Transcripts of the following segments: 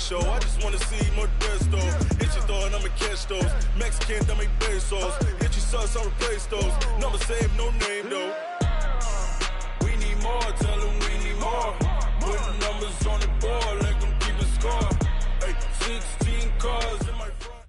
show. I just wanna see more resto. Hit your throw and I'ma catch those. Mexican, that make pesos. Hit your sauce, I'll replace those. Number save, no name though. We need more, tell them we need more. Put the numbers on the board, let them keep the score. Hey, 16 cars in my front.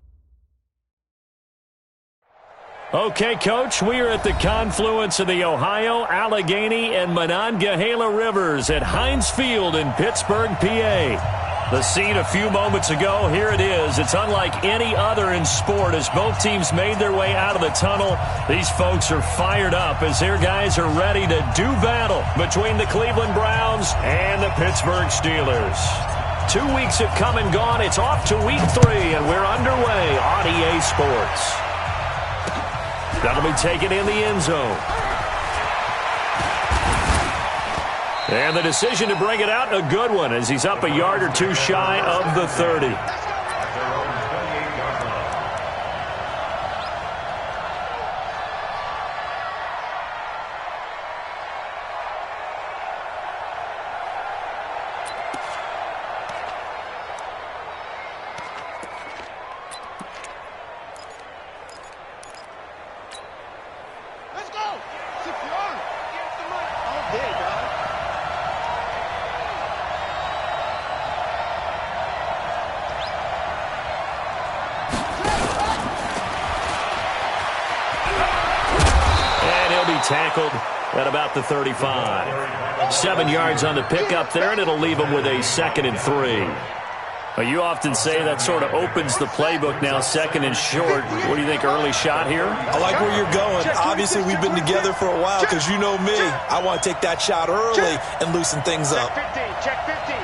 Okay, Coach, we are at the confluence of the Ohio, Allegheny, and Monongahela Rivers at Heinz Field in Pittsburgh, PA. The scene a few moments ago, here it is. It's unlike any other in sport as both teams made their way out of the tunnel. These folks are fired up as their guys are ready to do battle between the Cleveland Browns and the Pittsburgh Steelers. 2 weeks have come and gone. It's off to week 3, and we're underway on EA Sports. That'll be taken in the end zone. And the decision to bring it out, a good one, as he's up a yard or two shy of the 30. Tackled at about the 35. 7 yards on the pickup there, and it'll leave him with a 2nd and 3. Well, you often say that sort of opens the playbook now, 2nd and short. What do you think, early shot here? I like where you're going. Obviously, we've been together for a while because you know me. I want to take that shot early and loosen things up. Check 15.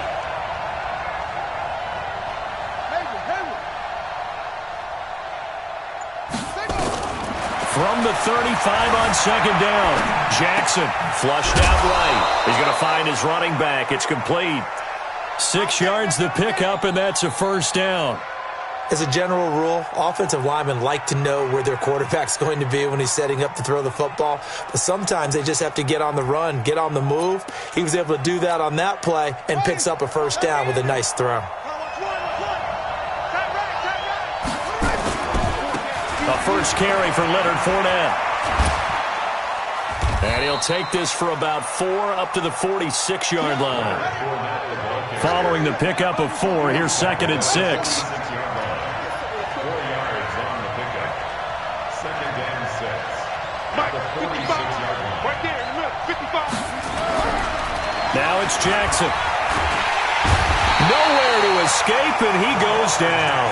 From the 35 on 2nd down, Jackson flushed out right. He's going to find his running back. It's complete. 6 yards the pickup, and that's a 1st down. As a general rule, offensive linemen like to know where their quarterback's going to be when he's setting up to throw the football. But sometimes they just have to get on the run, get on the move. He was able to do that on that play and picks up a 1st down with a nice throw. A first carry for Leonard Fournette. And he'll take this for about 4 up to the 46-yard line. Following the pickup of 4, here's 2nd and 6. 4 yards on the pickup. 2nd and 6. At the 46-yard line. Right there in the middle, 55. Now it's Jackson. Nowhere to escape, and he goes down.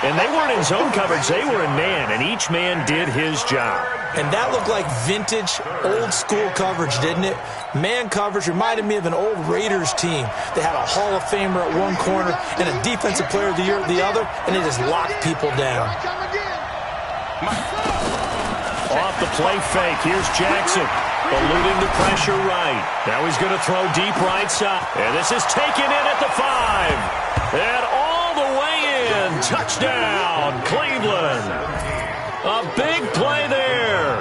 And they weren't in zone coverage. They were in man, and each man did his job. And that looked like vintage, old-school coverage, didn't it? Man coverage reminded me of an old Raiders team. They had a Hall of Famer at one corner and a Defensive Player of the Year at the other, and they just locked people down. Off the play fake, here's Jackson. Eluding the pressure right. Now he's going to throw deep right side. And this is taken in at the 5. And all the way in. Touchdown, Cleveland. A big play there.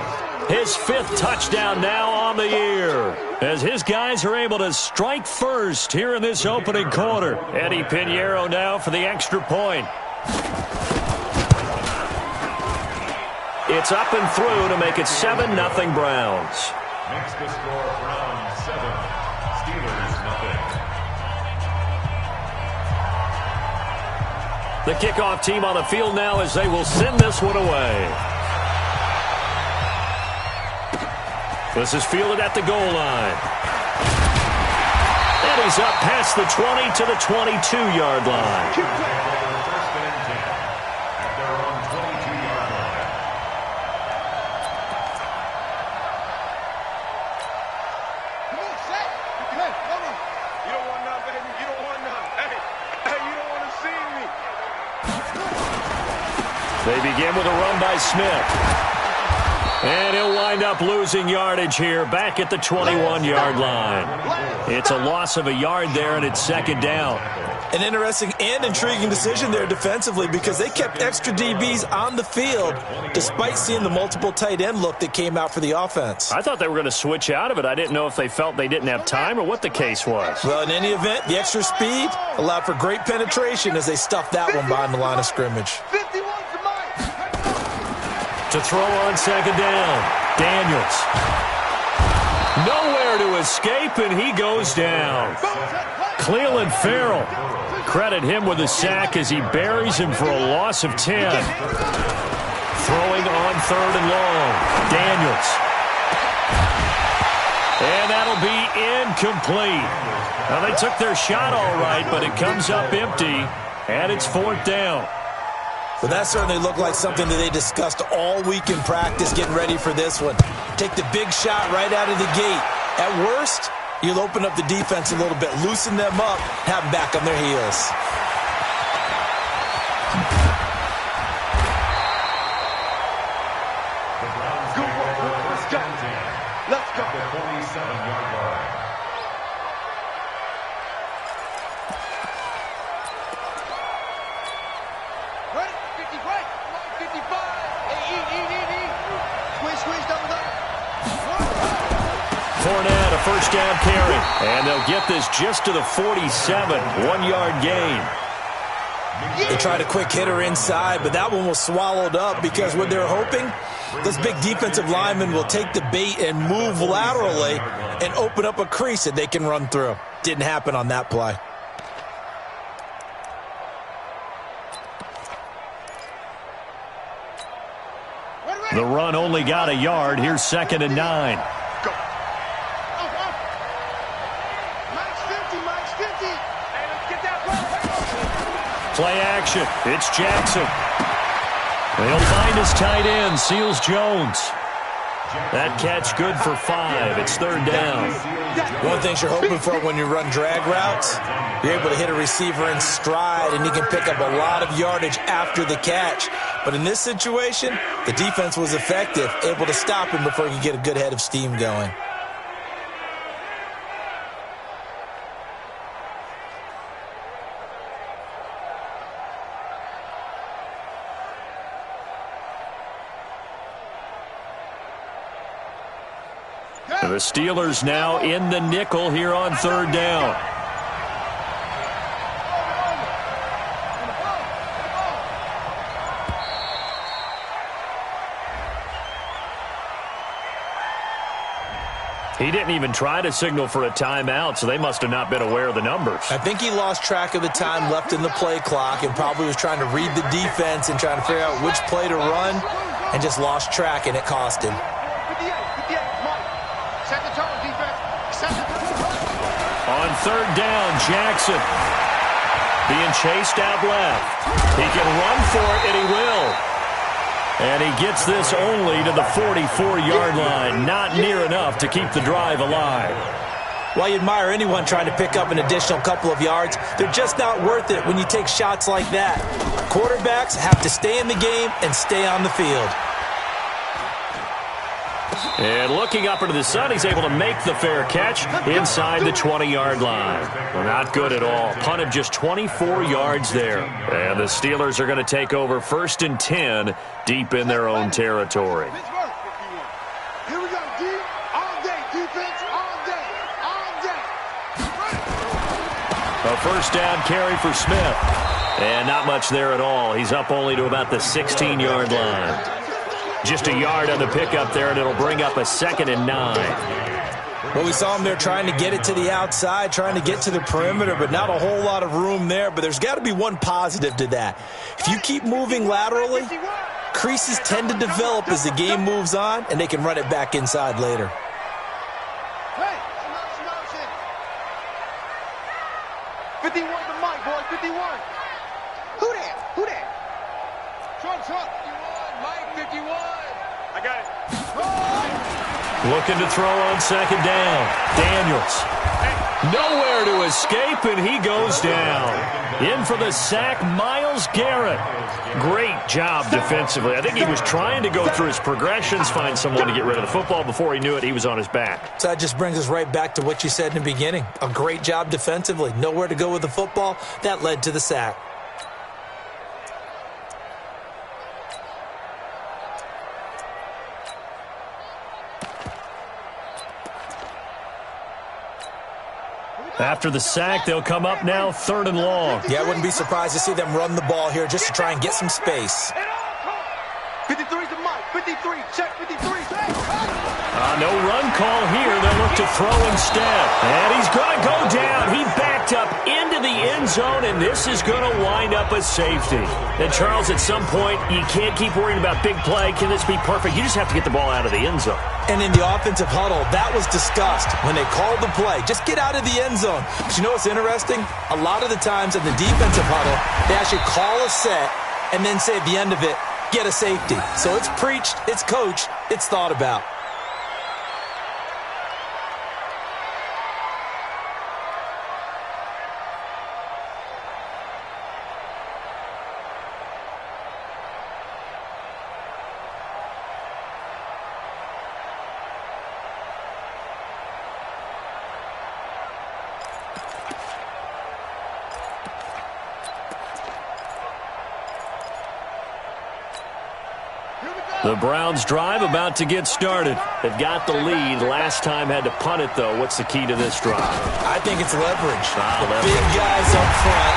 His 5th touchdown now on the year, as his guys are able to strike first here in this opening quarter. Eddie Pinheiro now for the extra point. It's up and through to make it 7-0 Browns. Makes the score Browns 7, Steelers 0. The kickoff team on the field now as they will send this one away. This is fielded at the goal line. And he's up past the 20 to the 22-yard line. First and 10 at their own 22-yard line. Come on, set. Hey, come on. You don't want none, baby. You don't want none. Hey, you don't want to see me. They begin with a run by Smith. And he'll wind up losing yardage here back at the 21-yard line. It's a loss of a yard there, and it's 2nd down. An interesting and intriguing decision there defensively because they kept extra DBs on the field despite seeing the multiple tight end look that came out for the offense. I thought they were going to switch out of it. I didn't know if they felt they didn't have time or what the case was. Well, in any event, the extra speed allowed for great penetration as they stuffed that one behind the line of scrimmage. To throw on second down, Daniels. Nowhere to escape, and he goes down. Cleveland Farrell. Credit him with a sack as he buries him for a loss of 10. Throwing on third and long. Daniels. And that'll be incomplete. Now, they took their shot all right, but it comes up empty, and it's fourth down. Well, that certainly looked like something that they discussed all week in practice getting ready for this one. Take the big shot right out of the gate. At worst, you'll open up the defense a little bit, loosen them up, have them back on their heels. Let's go. The 47-yard line. Ready? 50 right. 55. Squish, double up. Fournette, a first down carry. And they'll get this just to the 47, 1-yard gain. They tried a quick hitter inside, but that one was swallowed up because what they're hoping, this big defensive lineman will take the bait and move laterally and open up a crease that they can run through. Didn't happen on that play. The run only got a yard. Here's second and 9. Go. Max 50. Hey, let's get that ball. Play action. It's Jackson. He'll find his tight end, Seals Jones. That catch good for 5. It's third down. One of the things you're hoping for when you run drag routes, you're able to hit a receiver in stride, and he can pick up a lot of yardage after the catch. But in this situation, the defense was effective, able to stop him before he could get a good head of steam going. The Steelers now in the nickel here on third down. He didn't even try to signal for a timeout, so they must have not been aware of the numbers. I think he lost track of the time left in the play clock and probably was trying to read the defense and trying to figure out which play to run and just lost track, and it cost him. 58, Mike. Set the tone, defense. Set the tone. On third down, Jackson being chased out left. He can run for it, and he will. And he gets this only to the 44-yard line. Not near enough to keep the drive alive. While you admire anyone trying to pick up an additional couple of yards, they're just not worth it when you take shots like that. Quarterbacks have to stay in the game and stay on the field. And looking up into the sun, he's able to make the fair catch inside the 20-yard line. Well, not good at all. Punt of just 24 yards there. And the Steelers are going to take over first and 10 deep in their own territory. Here we go, D. All day, defense, all day. A first down carry for Smith. And not much there at all. He's up only to about the 16-yard line. Just a yard on the pickup there, and it'll bring up a second and 9. Well, we saw him there trying to get it to the outside, trying to get to the perimeter, but not a whole lot of room there. But there's got to be one positive to that. If you keep moving laterally, creases tend to develop as the game moves on, and they can run it back inside later. Hey, 51 to Mike, boy, 51. Who that? Trump, 51, Mike, 51. I got it. Looking to throw on second down. Daniels. Hey. Nowhere to escape, and he goes down. In for the sack, Myles Garrett. Great job defensively. I think he was trying to go through his progressions, find someone to get rid of the football. Before he knew it, he was on his back. So that just brings us right back to what you said in the beginning. A great job defensively. Nowhere to go with the football. That led to the sack. After the sack, they'll come up now 3rd and long. Yeah, I wouldn't be surprised to see them run the ball here just to try and get some space. 53's the mic. 53. Check 53. No run call here. They'll look to throw instead. And he's going to go down. He backed up into the end zone, and this is going to wind up a safety. And, Charles, at some point, you can't keep worrying about big play. Can this be perfect? You just have to get the ball out of the end zone. And in the offensive huddle, that was discussed when they called the play. Just get out of the end zone. But you know what's interesting? A lot of the times in the defensive huddle, they actually call a set and then say at the end of it, get a safety. So it's preached, it's coached, it's thought about. The Browns drive about to get started. They've got the lead. Last time had to punt it, though. What's the key to this drive? I think it's leverage. The big guys up front.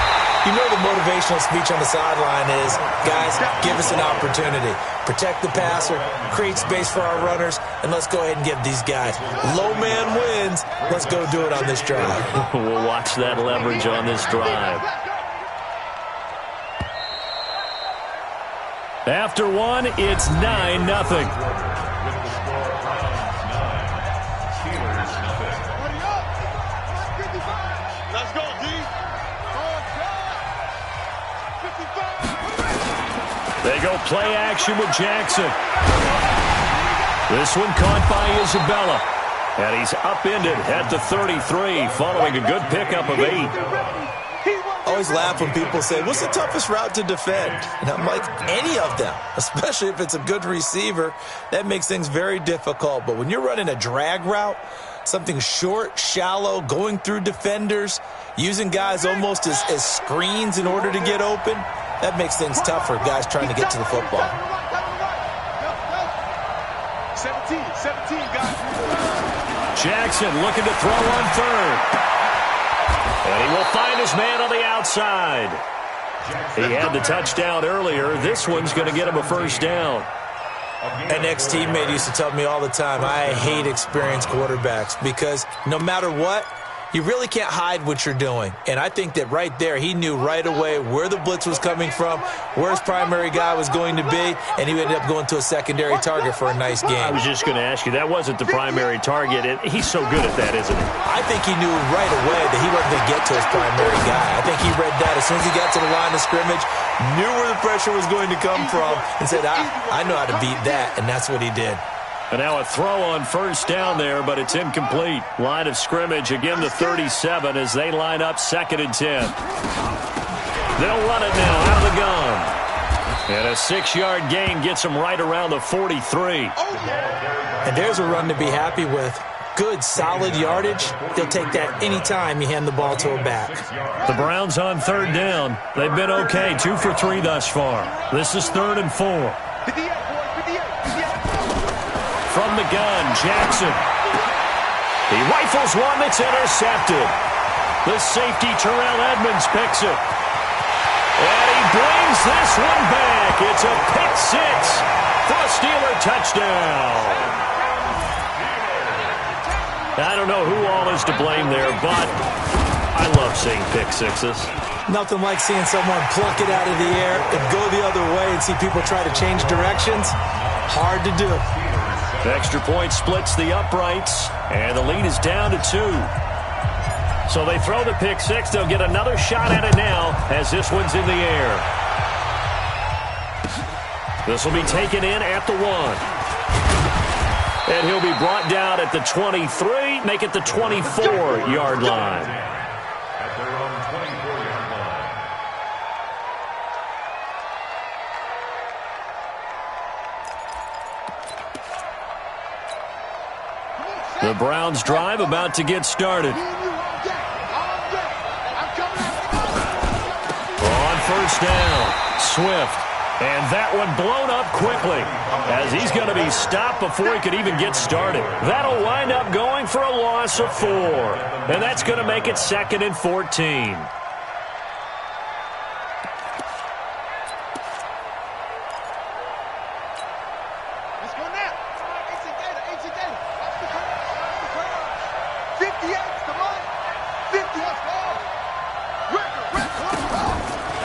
You know the motivational speech on the sideline is, guys, give us an opportunity. Protect the passer, create space for our runners, and let's go ahead and give these guys. Low man wins. Let's go do it on this drive. We'll watch that leverage on this drive. After one, it's 9-0. With the score, Browns 9, Steelers nothing. Let's go, D. They go play action with Jackson. This one caught by Isabella. And he's upended at the 33 following a good pickup of 8. I always laugh when people say, what's the toughest route to defend? And I'm like, any of them, especially if it's a good receiver. That makes things very difficult. But when you're running a drag route, something short, shallow, going through defenders, using guys almost as screens in order to get open, that makes things tough for guys trying to get to the football. 17, guys. Jackson looking to throw on 3rd. And he will find his man on the outside. He had the touchdown earlier. This one's going to get him a first down. An ex-teammate used to tell me all the time, I hate experienced quarterbacks because no matter what, you really can't hide what you're doing. And I think that right there, he knew right away where the blitz was coming from, where his primary guy was going to be, and he ended up going to a secondary target for a nice game. I was just going to ask you, that wasn't the primary target. He's so good at that, isn't he? I think he knew right away that he wasn't going to get to his primary guy. I think he read that as soon as he got to the line of scrimmage, knew where the pressure was going to come from, and said, I know how to beat that, and that's what he did. And now a throw on first down there, but it's incomplete. Line of scrimmage, again the 37 as they line up 2nd and 10. They'll run it now out of the gun. And a 6-yard gain gets them right around the 43. And there's a run to be happy with. Good, solid yardage. He'll take that anytime you hand the ball to a back. The Browns on 3rd down. They've been okay, 2 for 3 thus far. This is 3rd and 4. From the gun, Jackson. He rifles one that's intercepted. The safety, Terrell Edmonds, picks it. And he brings this one back. It's a pick 6 for a Steeler touchdown. I don't know who all is to blame there, but I love seeing pick 6s. Nothing like seeing someone pluck it out of the air and go the other way and see people try to change directions. Hard to do. Extra point splits the uprights, and the lead is down to 2. So they throw the pick 6. They'll get another shot at it now as this one's in the air. This will be taken in at the 1. And he'll be brought down at the 23, make it the 24-yard line. At their own 24-yard line. The Browns' drive about to get started. On first down, Swift. And that one blown up quickly as he's going to be stopped before he could even get started. That'll wind up going for a loss of 4. And that's going to make it 2nd and 14. Let's go now. 18 data. 58, come on. 50, let's go.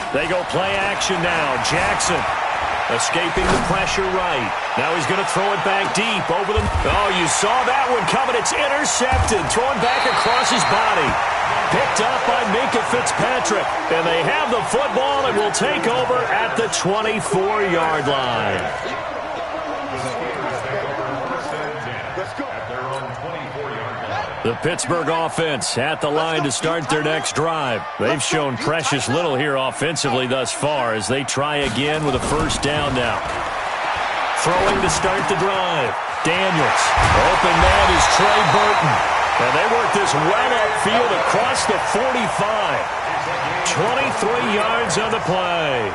They go play action now. Jackson escaping the pressure right. Now he's going to throw it back deep over them. Oh, you saw that one coming. It's intercepted. Thrown back across his body. Picked up by Minkah Fitzpatrick. And they have the football and will take over at the 24-yard line. The Pittsburgh offense at the line to start their next drive. They've shown precious little here offensively thus far as they try again with a first down now. Throwing to start the drive. Daniels. Open man is Trey Burton. And they work this well upfield across the 45. 23 yards on the play.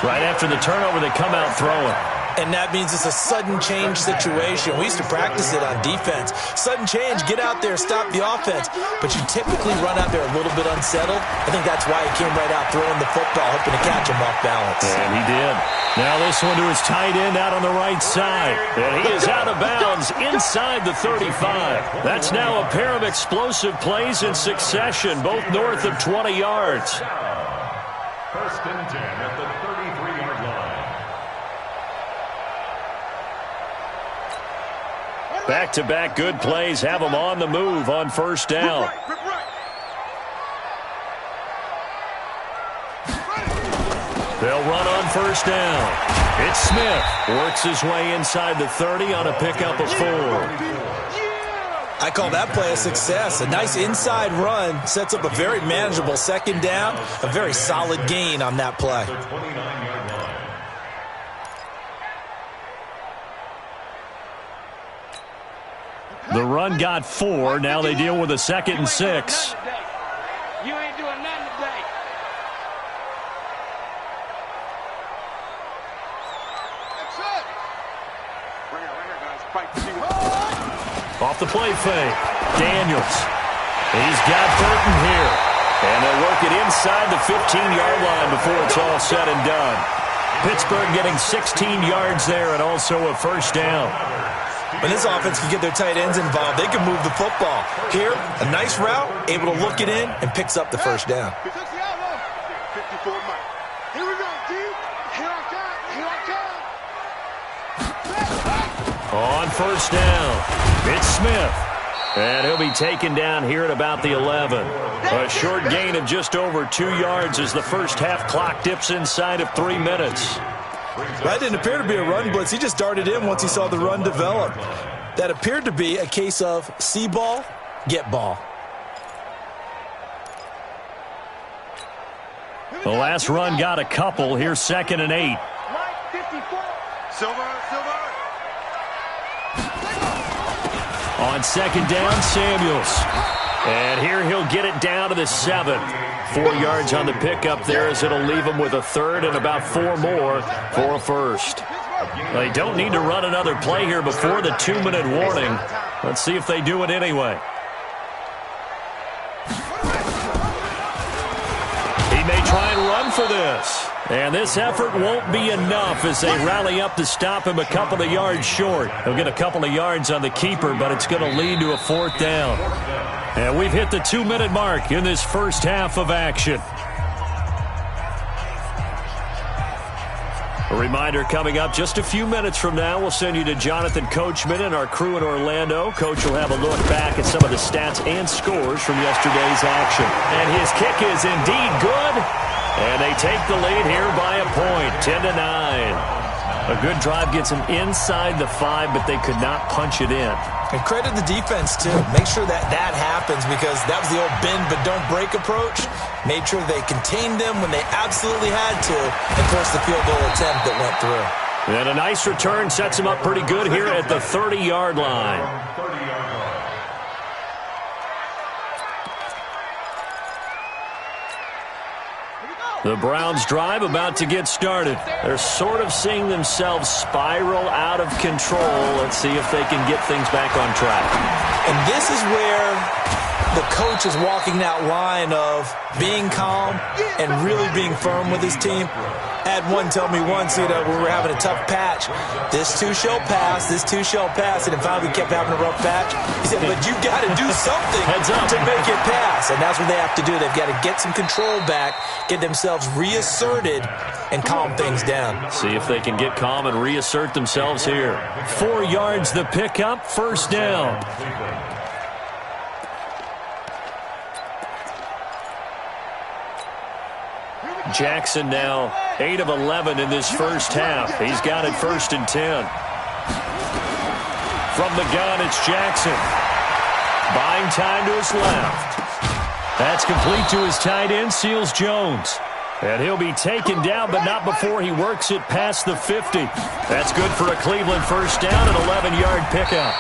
Right after the turnover, they come out throwing. And that means it's a sudden change situation. We used to practice it on defense. Sudden change, get out there, stop the offense. But you typically run out there a little bit unsettled. I think that's why he came right out throwing the football, hoping to catch him off balance. And he did. Now this one to his tight end out on the right side. And he is out of bounds inside the 35. That's now a pair of explosive plays in succession, both north of 20 yards. First and 10 at the 33-yard line. Back-to-back good plays have them on the move on first down. They'll run on first down. It's Smith. Works his way inside the 30 on a pickup of 4. I call that play a success. A nice inside run sets up a very manageable second down. A very solid gain on that play. The run got 4. Now they deal with a 2nd and 6. You ain't doing nothing today. That's it. Right here, guys. Fight to see what. Off the play fake. Daniels. He's got Burton here. And they'll work it inside the 15-yard line before it's all said and done. Pittsburgh getting 16 yards there and also a first down. When this offense can get their tight ends involved, they can move the football. Here, a nice route, able to look it in, and picks up the first down. 54 Mike. Here we go, D. Here I come. On first down, it's Smith. And he'll be taken down here at about the 11. A short gain of just over 2 yards as the first half clock dips inside of 3 minutes. That didn't appear to be a run blitz. He just darted in once he saw the run develop. That appeared to be a case of see ball, get ball. The last run got a couple. Here's 2nd and 8. Mike, 54. Silver. On 2nd down, Samuels. And here he'll get it down to the 7. 4 yards on the pickup there as it'll leave him with a 3rd and about 4 more for a first. They don't need to run another play here before the 2-minute warning. Let's see if they do it anyway. He may try and run for this. And this effort won't be enough as they rally up to stop him a couple of yards short. He'll get a couple of yards on the keeper, but it's going to lead to a 4th down. And we've hit the 2-minute mark in this first half of action. A reminder coming up just a few minutes from now, we'll send you to Jonathan Coachman and our crew in Orlando. Coach will have a look back at some of the stats and scores from yesterday's action. And his kick is indeed good. And they take the lead here by a point, 10-9. A good drive gets them inside the 5, but they could not punch it in. And credit the defense, too. Make sure that happens, because that was the old bend but don't break approach. Made sure they contained them when they absolutely had to, and forced the field goal attempt that went through. And a nice return sets them up pretty good here at the 30-yard line. The Browns' drive about to get started. They're sort of seeing themselves spiral out of control. Let's see if they can get things back on track. And this is where the coach is walking that line of being calm and really being firm with his team. I had one tell me once, when we were having a tough patch, this too shall pass, and then finally we kept having a rough patch. He said, but you got to do something to make it pass, and that's what they have to do. They've got to get some control back, get themselves reasserted, and calm things down. See if they can get calm and reassert themselves here. 4 yards the pickup, first down. Jackson now 8 of 11 in this first half. He's got it 1st and 10. From the gun, it's Jackson. Buying time to his left. That's complete to his tight end, Seals Jones. And he'll be taken down, but not before he works it past the 50. That's good for a Cleveland first down, an 11-yard pickup.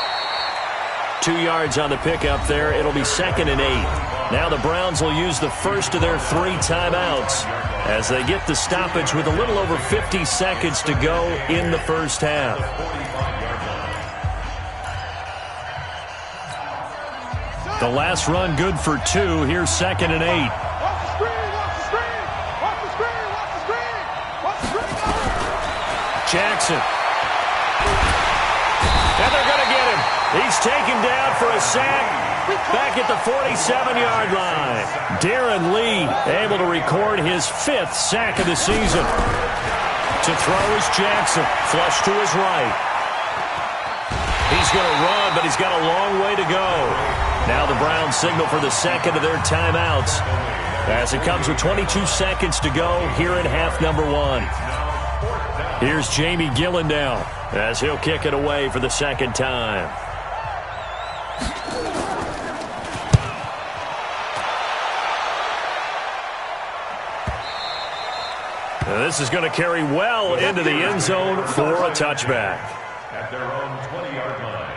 2 yards on the pickup there. It'll be 2nd and 8. Now the Browns will use the first of their 3 timeouts as they get the stoppage with a little over 50 seconds to go in the first half. The last run good for 2. Here's 2nd and 8. Jackson. And they're going to get him. He's taken down for a sack. Back at the 47-yard line. Darren Lee able to record his 5th sack of the season. To throw is Jackson. Flush to his right. He's going to run, but he's got a long way to go. Now the Browns signal for the 2nd of their timeouts as it comes with 22 seconds to go here in half number 1. Here's Jamie Gillen now as he'll kick it away for the 2nd time. This is going to carry well into the end zone for a touchback. At their own 20-yard line.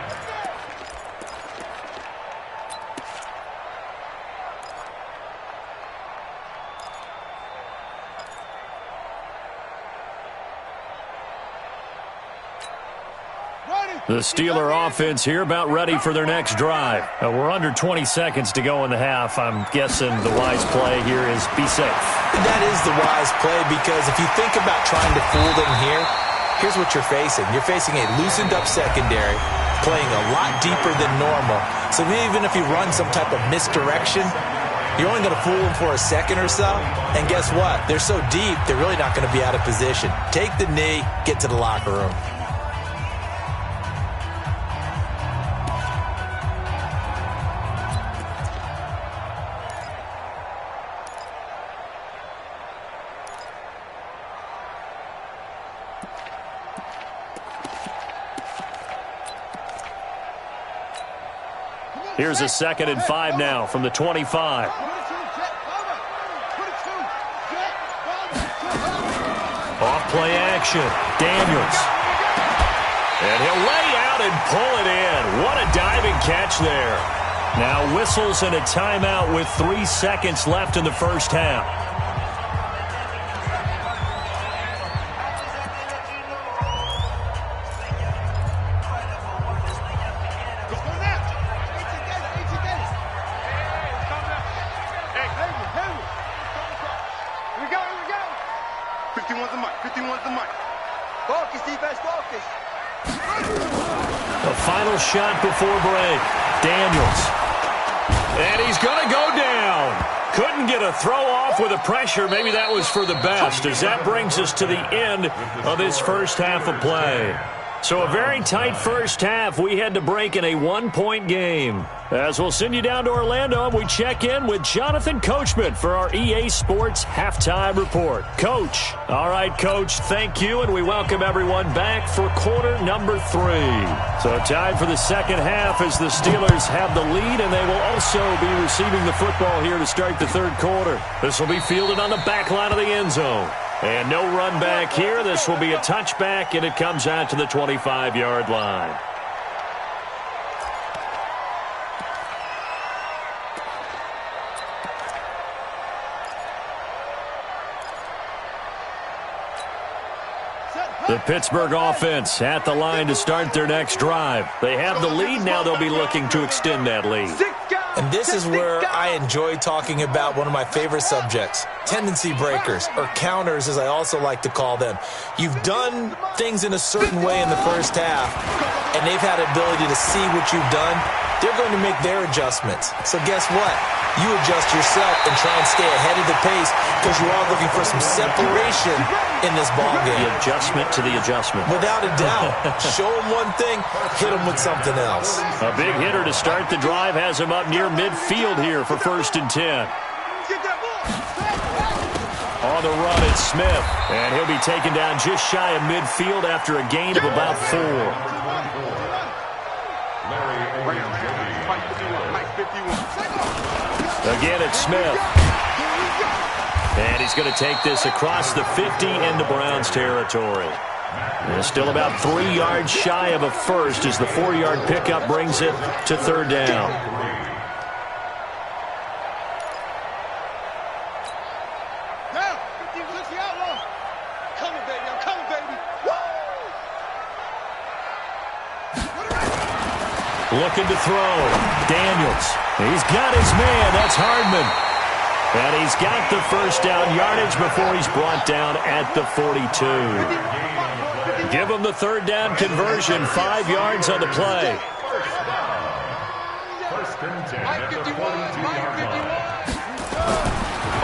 The Steeler offense here about ready for their next drive. We're under 20 seconds to go in the half. I'm guessing the wise play here is be safe. That is the wise play, because if you think about trying to fool them here, here's what you're facing. You're facing a loosened up secondary, playing a lot deeper than normal. So even if you run some type of misdirection, you're only going to fool them for a second or so. And guess what? They're so deep, they're really not going to be out of position. Take the knee, get to the locker room. Here's a 2nd and 5 now from the 25. Off play action. Daniels. And he'll lay out and pull it in. What a diving catch there. Now whistles and a timeout with 3 seconds left in the first half. The final shot before break. Daniels. And he's going to go down. Couldn't get a throw off with the pressure. Maybe that was for the best, as that brings us to the end of this first half of play. So a very tight first half. We had to break in a one-point game. As we'll send you down to Orlando, and we check in with Jonathan Coachman for our EA Sports Halftime Report. Coach. All right, Coach, thank you, and we welcome everyone back for quarter number 3. So time for the second half as the Steelers have the lead, and they will also be receiving the football here to start the third quarter. This will be fielded on the back line of the end zone. And no run back here. This will be a touchback, and it comes out to the 25-yard line. The Pittsburgh offense at the line to start their next drive. They have the lead. Now they'll be looking to extend that lead. And this is where I enjoy talking about one of my favorite subjects, tendency breakers, or counters as I also like to call them. You've done things in a certain way in the first half, and they've had the ability to see what you've done. They're going to make their adjustments. So guess what? You adjust yourself and try and stay ahead of the pace because you're all looking for some separation in this ballgame. The adjustment to the adjustment. Without a doubt. Show them one thing, hit them with something else. A big hitter to start the drive has him up near midfield here for 1st and 10. On the run, it's Smith. And he'll be taken down just shy of midfield after a gain of about 4. Again, it's Smith. And he's going to take this across the 50 into Browns territory. And still about 3 yards shy of a first as the 4-yard pickup brings it to 3rd down. Looking to throw. Daniels. He's got his man. That's Hardman. And he's got the first down yardage before he's brought down at the 42. Give him the 3rd down conversion. 5 yards on the play.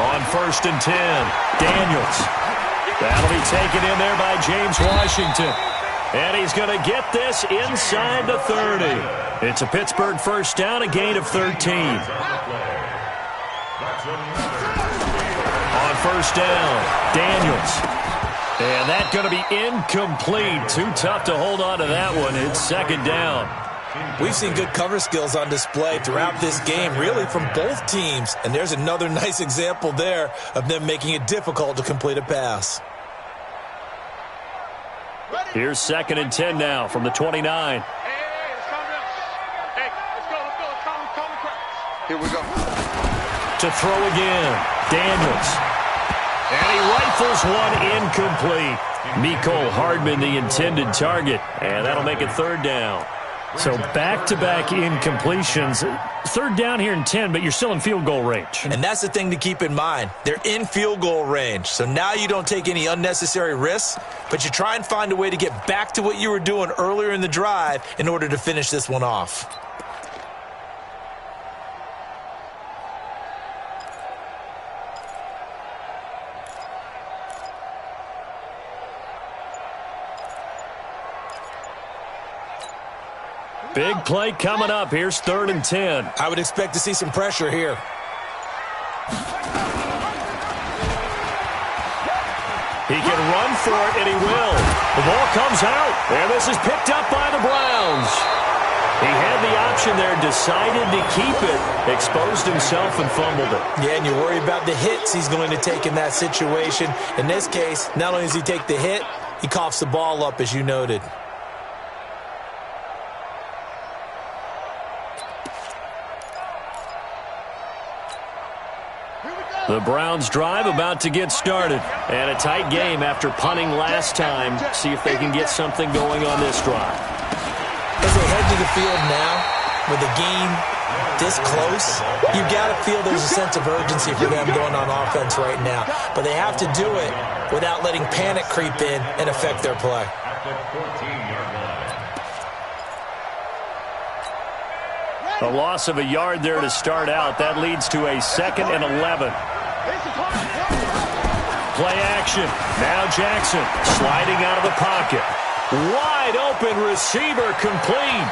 On 1st and 10, Daniels. That'll be taken in there by James Washington. And he's going to get this inside the 30. It's a Pittsburgh first down, a gain of 13. On 1st down, Daniels. And that's going to be incomplete. Too tough to hold on to that one. It's 2nd down. We've seen good cover skills on display throughout this game, really from both teams. And there's another nice example there of them making it difficult to complete a pass. Here's 2nd and 10 now from the 29. Here we go. To throw again, Daniels. And he rifles one incomplete. Mecole Hardman, the intended target. And that'll make it 3rd down. So back-to-back incompletions. 3rd down here in 10, but you're still in field goal range. And that's the thing to keep in mind. They're in field goal range. So now you don't take any unnecessary risks, but you try and find a way to get back to what you were doing earlier in the drive in order to finish this one off. Big play coming up. Here's 3rd and 10. I would expect to see some pressure here. He can run for it, and he will. The ball comes out, and this is picked up by the Browns. He had the option there, decided to keep it, exposed himself, and fumbled it. Yeah, and you worry about the hits he's going to take in that situation. In this case, not only does he take the hit, he coughs the ball up, as you noted. The Browns drive about to get started. And a tight game after punting last time. See if they can get something going on this drive. As they head to the field now, with the game this close, you've got to feel there's a sense of urgency for them going on offense right now. But they have to do it without letting panic creep in and affect their play. A loss of a yard there to start out. That leads to a 2nd and 11. Play action. Now Jackson sliding out of the pocket. Wide open receiver complete.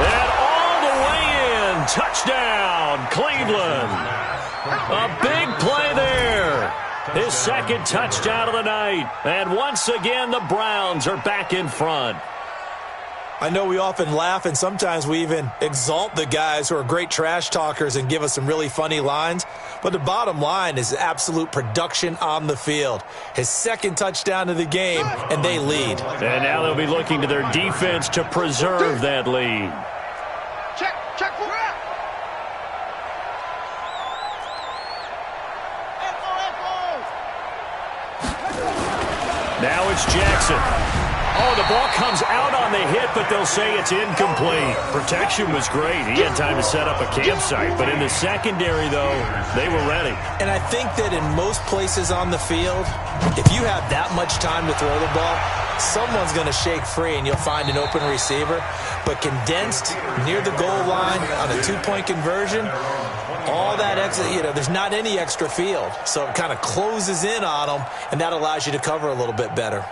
And all the way in. Touchdown, Cleveland. A big play there. His second touchdown of the night. And once again, the Browns are back in front. I know we often laugh, and sometimes we even exalt the guys who are great trash talkers and give us some really funny lines. But the bottom line is absolute production on the field. His second touchdown of the game, and they lead. And now they'll be looking to their defense to preserve that lead. Check for it. Now it's Jackson. Oh, the ball comes out on the hit, but they'll say it's incomplete. Protection was great. He had time to set up a campsite. But in the secondary, though, they were ready. And I think that in most places on the field, if you have that much time to throw the ball, someone's going to shake free and you'll find an open receiver. But condensed near the goal line on a two-point conversion, all that extra, there's not any extra field. So it kind of closes in on them, and that allows you to cover a little bit better.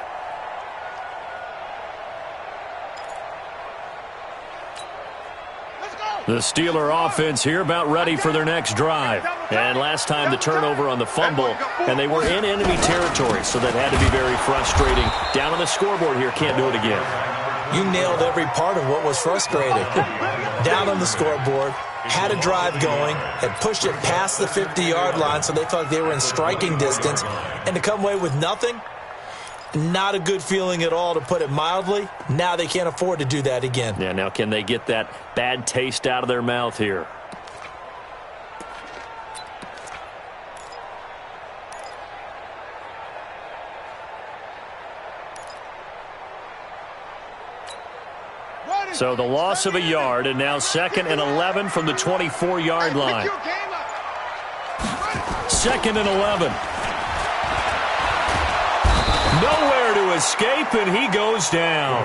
The Steeler offense here about ready for their next drive. And last time the turnover on the fumble, and they were in enemy territory, so that had to be very frustrating. Down on the scoreboard here, can't do it again. You nailed every part of what was frustrating. Down on the scoreboard, had a drive going, had pushed it past the 50-yard line so they felt like they were in striking distance, and to come away with nothing, not a good feeling at all, to put it mildly. Now they can't afford to do that again. Yeah, now can they get that bad taste out of their mouth here? So the loss of a yard, and now 2nd and 11 from the 24-yard line. 2nd and 11. Nowhere to escape, and he goes down.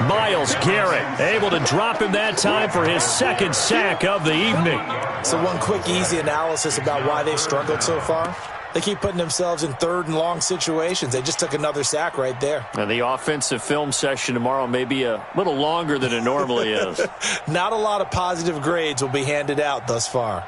Myles Garrett able to drop him that time for his second sack of the evening. So one quick, easy analysis about why they've struggled so far. They keep putting themselves in 3rd and long situations. They just took another sack right there. And the offensive film session tomorrow may be a little longer than it normally is. Not a lot of positive grades will be handed out thus far.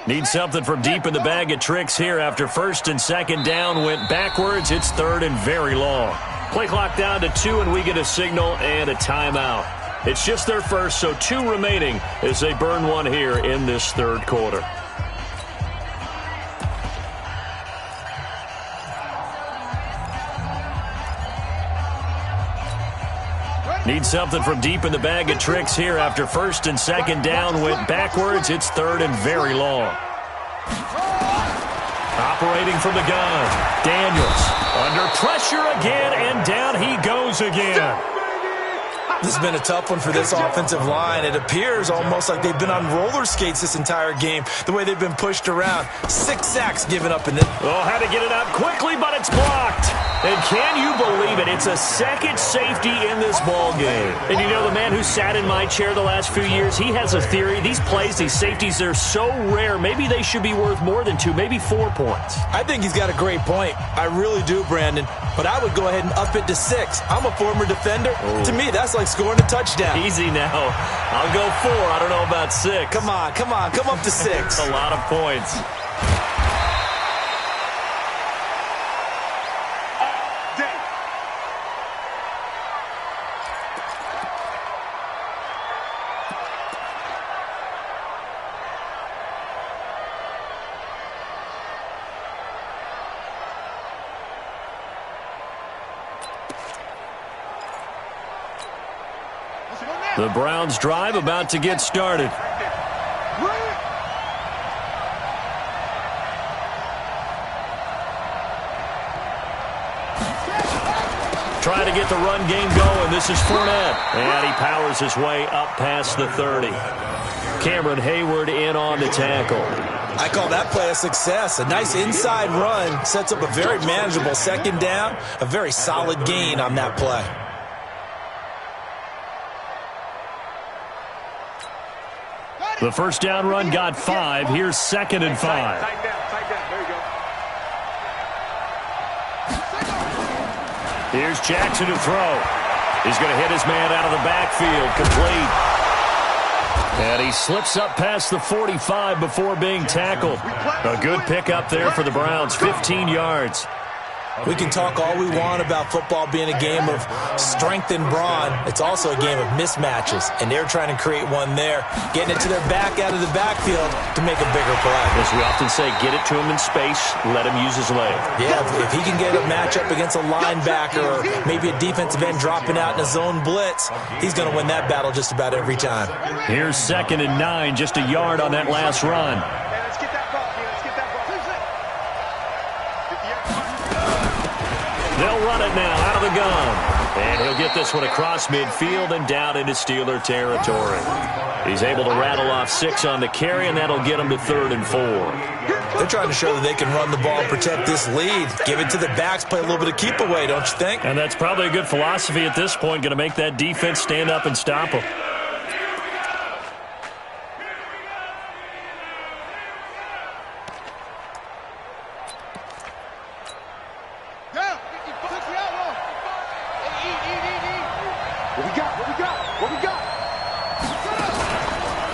Need something from deep in the bag of tricks here after 1st and 2nd down went backwards. It's 3rd and very long. Play clock down to 2, and we get a signal and a timeout. It's just their first, so 2 remaining as they burn one here in this 3rd quarter. Need something from deep in the bag of tricks here after 1st and 2nd down went backwards. It's 3rd and very long. Operating from the gun, Daniels under pressure again, and down he goes again. This has been a tough one for this offensive line. It appears almost like they've been on roller skates this entire game, the way they've been pushed around. 6 sacks given up in this. Oh, had to get it out quickly, but it's blocked. And can you believe it? It's a second safety in this ball game. And you know, the man who sat in my chair the last few years, he has a theory. These plays, these safeties, they're so rare. Maybe they should be worth more than 2, maybe 4 points. I think he's got a great point. I really do, Brandon. But I would go ahead and up it to 6. I'm a former defender. Oh. To me, that's like scoring a touchdown. Easy now. I'll go 4. I don't know about 6. Come on. Come up to 6. That's a lot of points. The Browns drive about to get started. Trying to get the run game going. This is Fournette. And he powers his way up past the 30. Cameron Hayward in on the tackle. I call that play a success. A nice inside run sets up a very manageable second down, a very solid gain on that play. The first down run got 5. Here's 2nd and 5. Tight down. There you go. Here's Jackson to throw. He's going to hit his man out of the backfield. Complete. And he slips up past the 45 before being tackled. A good pickup there for the Browns, 15 yards. We can talk all we want about football being a game of strength and brawn. It's also a game of mismatches, and they're trying to create one there, getting it to their back out of the backfield to make a bigger play. As we often say, get it to him in space, let him use his leg. Yeah, if he can get a matchup against a linebacker or maybe a defensive end dropping out in a zone blitz, he's going to win that battle just about every time. Here's 2nd and 9, just a yard on that last run. Let's get that ball. Let's get that ball. They'll run it now out of the gun. And he'll get this one across midfield and down into Steeler territory. He's able to rattle off 6 on the carry, and that'll get him to 3rd and 4. They're trying to show that they can run the ball and protect this lead. Give it to the backs, play a little bit of keep away, don't you think? And that's probably a good philosophy at this point, going to make that defense stand up and stop them.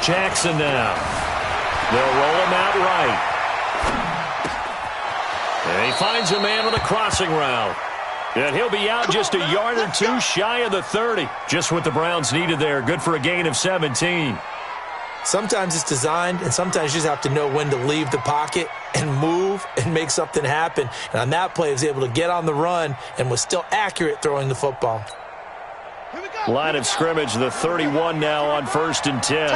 Jackson now. They'll roll him out right. And he finds a man with a crossing route. And he'll be out just a yard or 2 shy of the 30. Just what the Browns needed there. Good for a gain of 17. Sometimes it's designed, and sometimes you just have to know when to leave the pocket and move and make something happen. And on that play, he was able to get on the run and was still accurate throwing the football. Line of scrimmage, the 31 now on 1st and 10.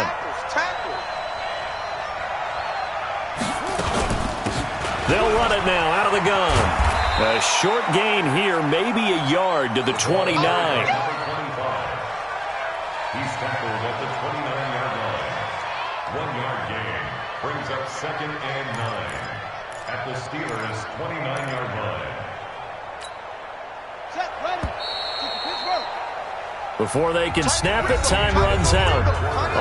They'll run it now out of the gun. A short gain here, maybe a yard to the 29. He's tackled at the 29-yard line. 1-yard gain brings up 2nd and 9 at the Steelers' 29-yard line. Set, ready. Pittsburgh. Before they can snap it, time runs out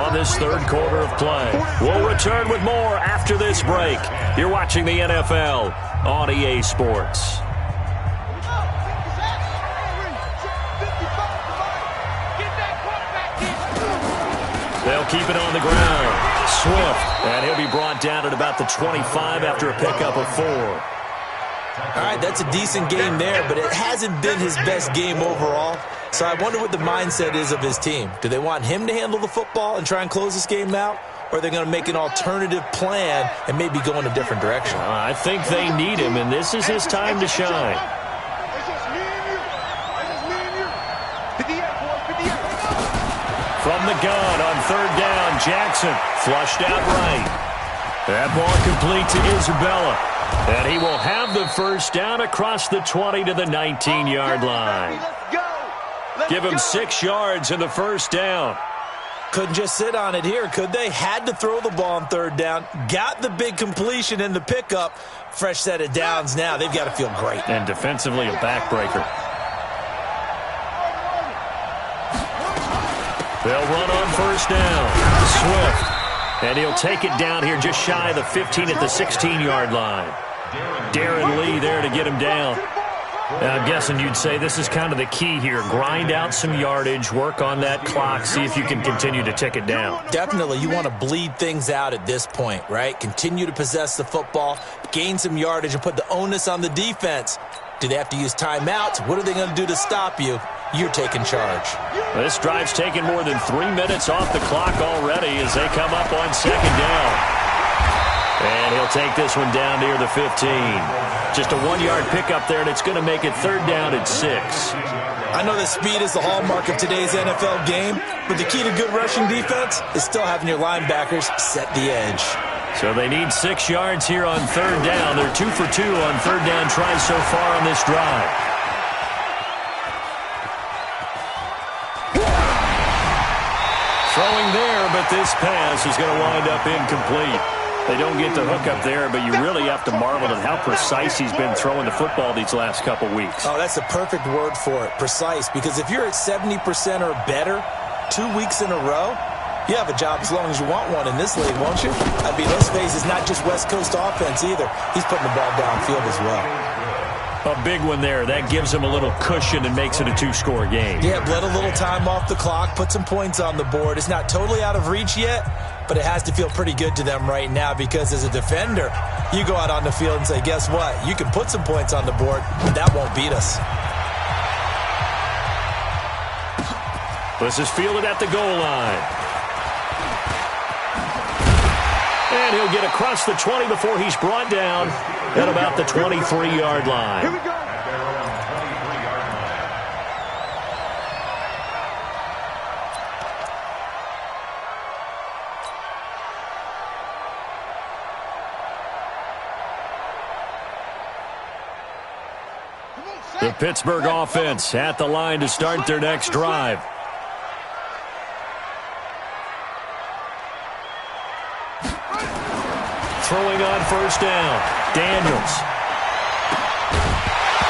on this 3rd quarter of play. We'll return with more after this break. You're watching the NFL on EA Sports. They'll keep it on the ground. Swift, and he'll be brought down at about the 25 after a pickup of 4. All right, that's a decent game there, but it hasn't been his best game overall. So I wonder what the mindset is of his team. Do they want him to handle the football and try and close this game out? Or are they going to make an alternative plan and maybe go in a different direction? I think they need him, and this is his time to shine. From the gun on 3rd down, Jackson flushed out right. That ball complete to Isabella. And he will have the first down across the 20 to the 19-yard line. Give him 6 yards in the first down. Couldn't just sit on it here, could they? Had to throw the ball on 3rd down. Got the big completion in the pickup. Fresh set of downs now. They've got to feel great. And defensively, a backbreaker. They'll run on 1st down. Swift. And he'll take it down here just shy of the 15 at the 16-yard line. Darren Lee there to get him down. Now, I'm guessing you'd say this is kind of the key here. Grind out some yardage, work on that clock, see if you can continue to tick it down. Definitely, you want to bleed things out at this point, right? Continue to possess the football, gain some yardage, and put the onus on the defense. Do they have to use timeouts? What are they going to do to stop you? You're taking charge. This drive's taken more than 3 minutes off the clock already as they come up on 2nd down. And he'll take this one down near the 15. Just a 1-yard pickup there, and it's going to make it 3rd down at 6. I know that speed is the hallmark of today's NFL game, but the key to good rushing defense is still having your linebackers set the edge. So they need 6 yards here on 3rd down. They're 2 for 2 on 3rd down tries so far on this drive. Throwing there, but this pass is going to wind up incomplete. They don't get the hook up there, but you really have to marvel at how precise he's been throwing the football these last couple weeks. Oh, that's the perfect word for it, precise, because if you're at 70% or better 2 weeks in a row, you have a job as long as you want one in this league, won't you? I mean, let's face it, it's not just West Coast offense either. He's putting the ball downfield as well. A big one there. That gives him a little cushion and makes it a 2-score game. Yeah, bled a little time off the clock, put some points on the board. It's not totally out of reach yet, but it has to feel pretty good to them right now because as a defender, you go out on the field and say, guess what? You can put some points on the board, but that won't beat us. This is fielded at the goal line. And he'll get across the 20 before he's brought down at about the 23-yard line. Here we go. The Pittsburgh offense at the line to start their next drive. Throwing on first down, Daniels.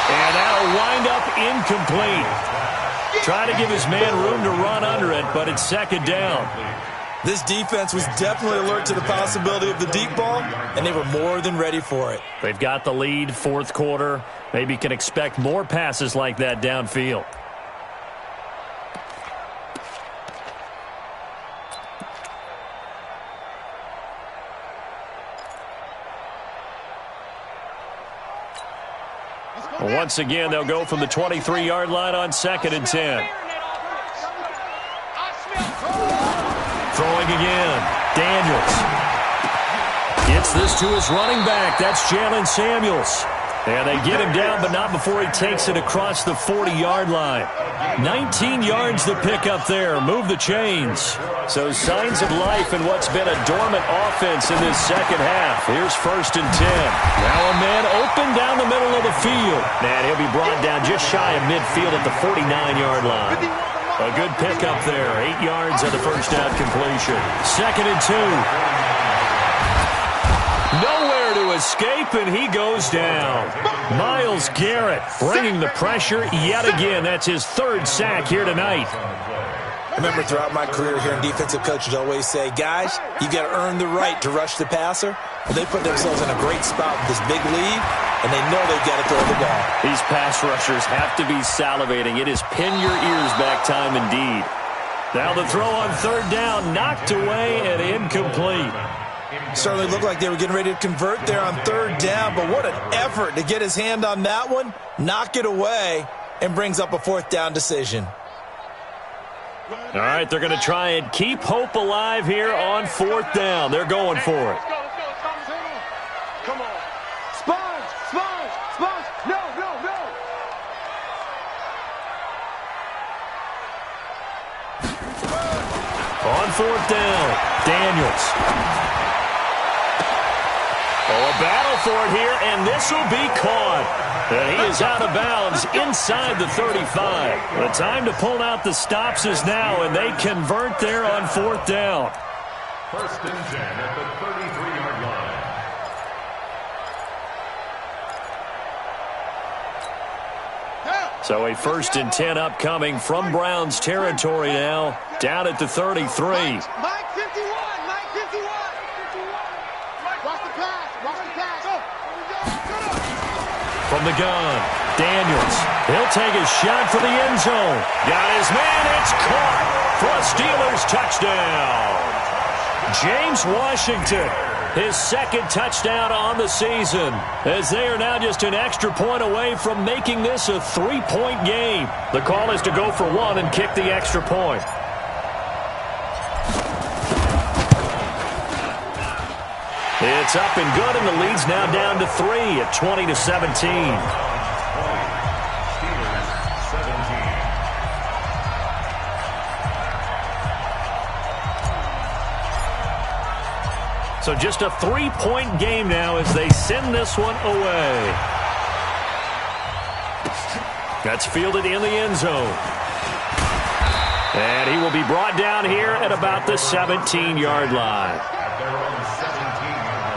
And that'll wind up incomplete. Trying to give his man room to run under it, but it's second down. This defense was definitely alert to the possibility of the deep ball, and they were more than ready for it. They've got the lead, fourth quarter. Maybe can expect more passes like that downfield. Once again, they'll go from the 23-yard line on 2nd and 10. Throwing again. Daniels. Gets this to his running back. That's Jalen Samuels. And they get him down, but not before he takes it across the 40-yard line. 19 yards to pick up there. Move the chains. So signs of life in what's been a dormant offense in this second half. Here's 1st and 10. Now a man open down the middle of the field. And he'll be brought down just shy of midfield at the 49-yard line. A good pickup there. 8 yards on the first down completion. 2nd and 2. Nowhere to escape, and he goes down. Myles Garrett bringing the pressure yet again. That's his 3rd sack here tonight. I remember throughout my career hearing defensive coaches always say, guys, you got to earn the right to rush the passer. Well, they put themselves in a great spot with this big lead, and they know they've got to throw the ball. These pass rushers have to be salivating. It is pin your ears back time indeed. Now the throw on 3rd down, knocked away and incomplete. Certainly looked like they were getting ready to convert there on 3rd down, but what an effort to get his hand on that one, knock it away, and brings up a 4th down decision. All right, they're going to try and keep hope alive here on 4th down. They're going for it. Come on. Sponge. No. On 4th down, Daniels. Oh, a battle for it here, and this will be caught. And he is out of bounds inside the 35. The time to pull out the stops is now, and they convert there on 4th down. 1st and 10 at the 33-yard line. So a 1st and 10 upcoming from Browns territory now, down at the 33. Mike 51. From the gun, Daniels. He'll take a shot for the end zone. Got his man. It's caught for a Steelers touchdown. James Washington, his 2nd touchdown on the season, as they are now just an extra point away from making this a 3-point game. The call is to go for 1 and kick the extra point. It's up and good, and the lead's now down to 3 at 20-17. So just a 3-point game now as they send this one away. That's fielded in the end zone. And he will be brought down here at about the 17-yard line. At their own 17-yard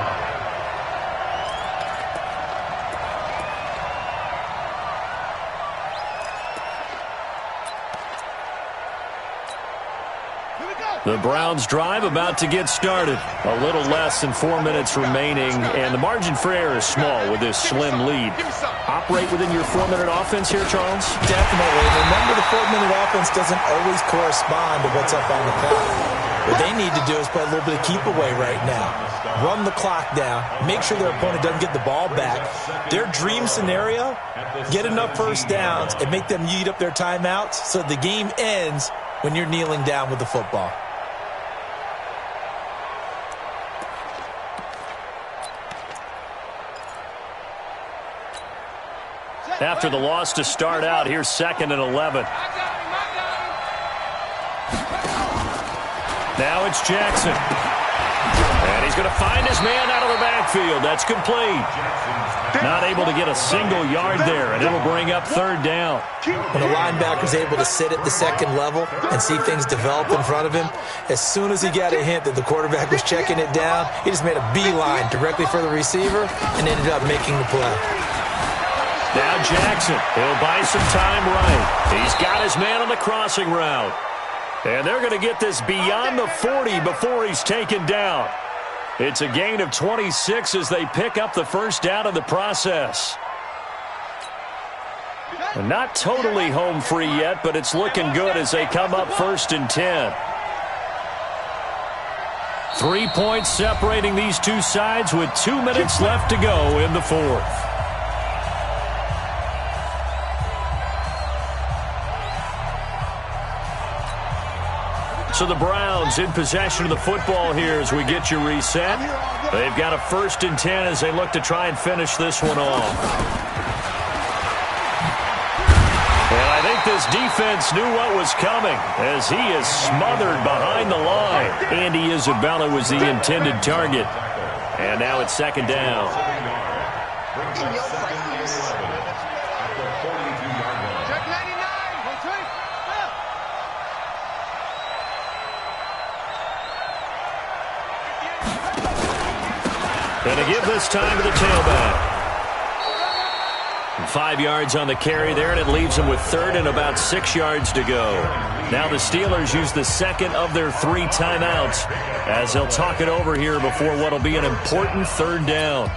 The Browns drive about to get started. A little less than 4 minutes remaining, and the margin for error is small with this slim lead. Operate within your 4-minute offense here, Charles? Definitely. Remember, the 4-minute offense doesn't always correspond to what's up on the clock. What they need to do is play a little bit of keep away right now. Run the clock down. Make sure their opponent doesn't get the ball back. Their dream scenario, get enough first downs and make them eat up their timeouts so the game ends when you're kneeling down with the football. After the loss to start out, here's 2nd and 11. Now it's Jackson. And he's going to find his man out of the backfield. That's complete. Not able to get a single yard there, and it'll bring up 3rd down. When a linebacker's able to sit at the 2nd level and see things develop in front of him, as soon as he got a hint that the quarterback was checking it down, he just made a beeline directly for the receiver and ended up making the play. Now Jackson, he'll buy some time right. He's got his man on the crossing route. And they're going to get this beyond the 40 before he's taken down. It's a gain of 26 as they pick up the first down in the process. Not totally home free yet, but it's looking good as they come up 1st and 10. 3 points separating these two sides with 2 minutes left to go in the 4th. So the Browns in possession of the football here as we get you reset. They've got a 1st and 10 as they look to try and finish this one off. And I think this defense knew what was coming as he is smothered behind the line. Andy Isabella was the intended target. And now it's 2nd down. And to give this time to the tailback. 5 yards on the carry there, and it leaves them with 3rd and about 6 yards to go. Now the Steelers use the 2nd of their 3 timeouts as they'll talk it over here before what will be an important 3rd down.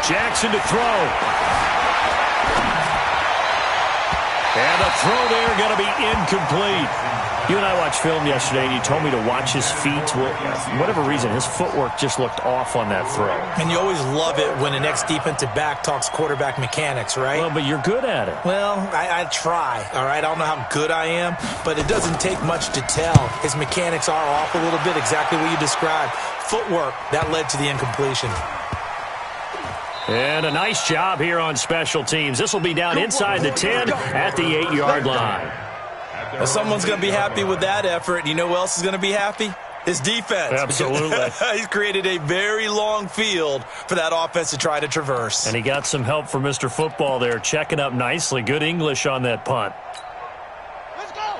Jackson to throw. And the throw there going to be incomplete. You and I watched film yesterday, and you told me to watch his feet. Well, for whatever reason, his footwork just looked off on that throw. And you always love it when an ex-defensive back talks quarterback mechanics, right? Well, but you're good at it. Well, I try, all right? I don't know how good I am, but it doesn't take much to tell. His mechanics are off a little bit, exactly what you described. Footwork, that led to the incompletion. And a nice job here on special teams. This will be down inside the 10 at the 8-yard line. Well, someone's going to be happy with that effort. You know who else is going to be happy? His defense. Absolutely. He's created a very long field for that offense to try to traverse. And he got some help from Mr. Football there, checking up nicely. Good English on that punt.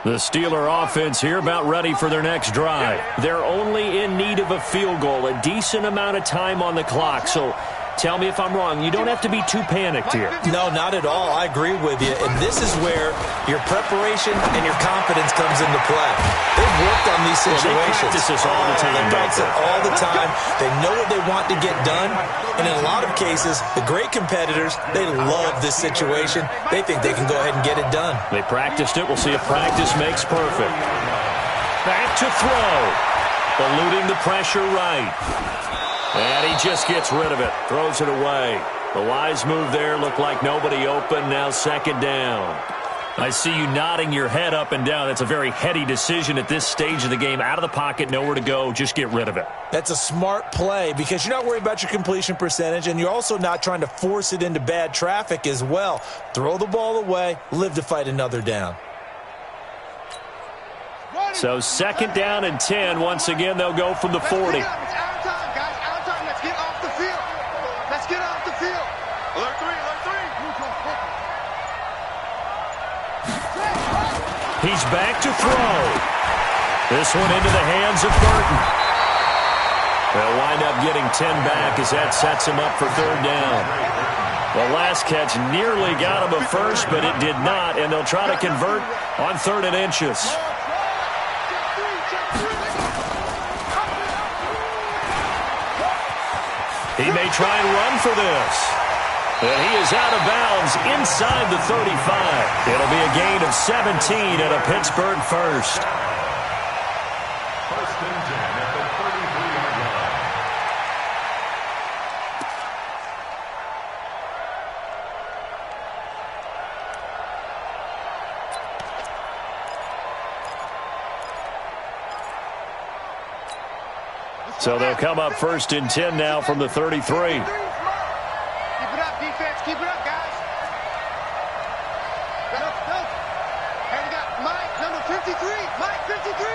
The Steeler offense here about ready for their next drive. They're only in need of a field goal, a decent amount of time on the clock. So tell me if I'm wrong. You don't have to be too panicked here. No, not at all. I agree with you. And this is where your preparation and your confidence comes into play. They've worked on these situations. They practice this all the time. They practice it all the time. They know what they want to get done. And in a lot of cases, the great competitors, they love this situation. They think they can go ahead and get it done. They practiced it. We'll see if practice makes perfect. Back to throw. Eluding the pressure right. And he just gets rid of it. Throws it away. The wise move there. Looked like nobody open. Now 2nd down. I see you nodding your head up and down. That's a very heady decision at this stage of the game. Out of the pocket, nowhere to go. Just get rid of it. That's a smart play because you're not worried about your completion percentage, and you're also not trying to force it into bad traffic as well. Throw the ball away. Live to fight another down. So 2nd down and 10. Once again, they'll go from the 40. He's back to throw. This one into the hands of Burton. They'll wind up getting 10 back as that sets him up for third down. The last catch nearly got him a first, but it did not, and they'll try to convert on 3rd and inches. He may try and run for this. And he is out of bounds inside the 35. It'll be a gain of 17 and a Pittsburgh first. First and 10 at the 33-yard line. So they'll come up 1st and 10 now from the 33. Keep it up, defense. Keep it up, guys. Go. And we got Mike, number 53. Mike, 53.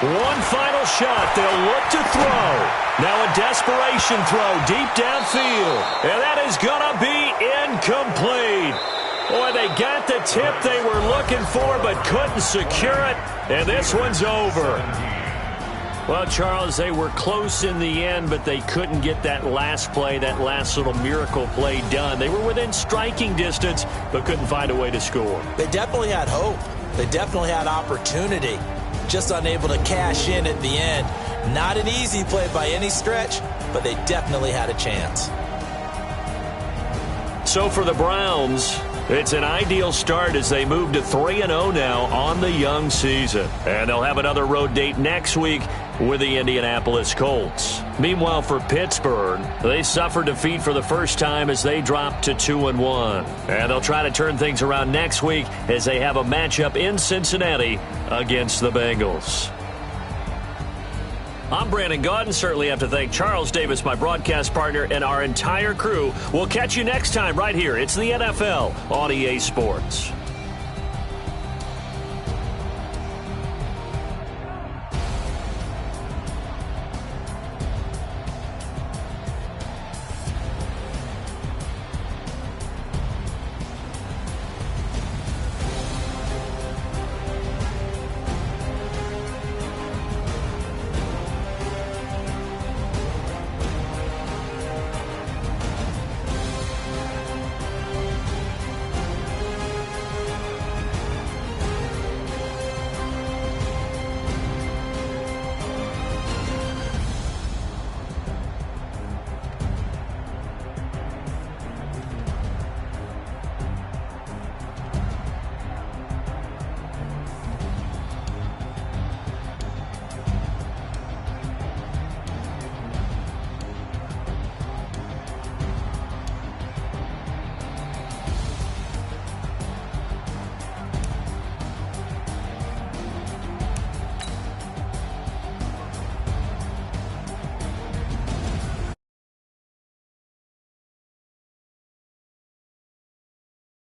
One final shot. They'll look to throw. Now a desperation throw deep downfield. And that is going to be incomplete. Boy, they got the tip they were looking for but couldn't secure it. And this one's over. Well, Charles, they were close in the end, but they couldn't get that last play, that last little miracle play done. They were within striking distance, but couldn't find a way to score. They definitely had hope. They definitely had opportunity. Just unable to cash in at the end. Not an easy play by any stretch, but they definitely had a chance. So for the Browns, it's an ideal start as they move to 3-0 now on the young season. And they'll have another road date next week with the Indianapolis Colts. Meanwhile, for Pittsburgh, they suffered defeat for the first time as they dropped to 2-1. And they'll try to turn things around next week as they have a matchup in Cincinnati against the Bengals. I'm Brandon Gaudin. Certainly have to thank Charles Davis, my broadcast partner, and our entire crew. We'll catch you next time right here. It's the NFL on EA Sports.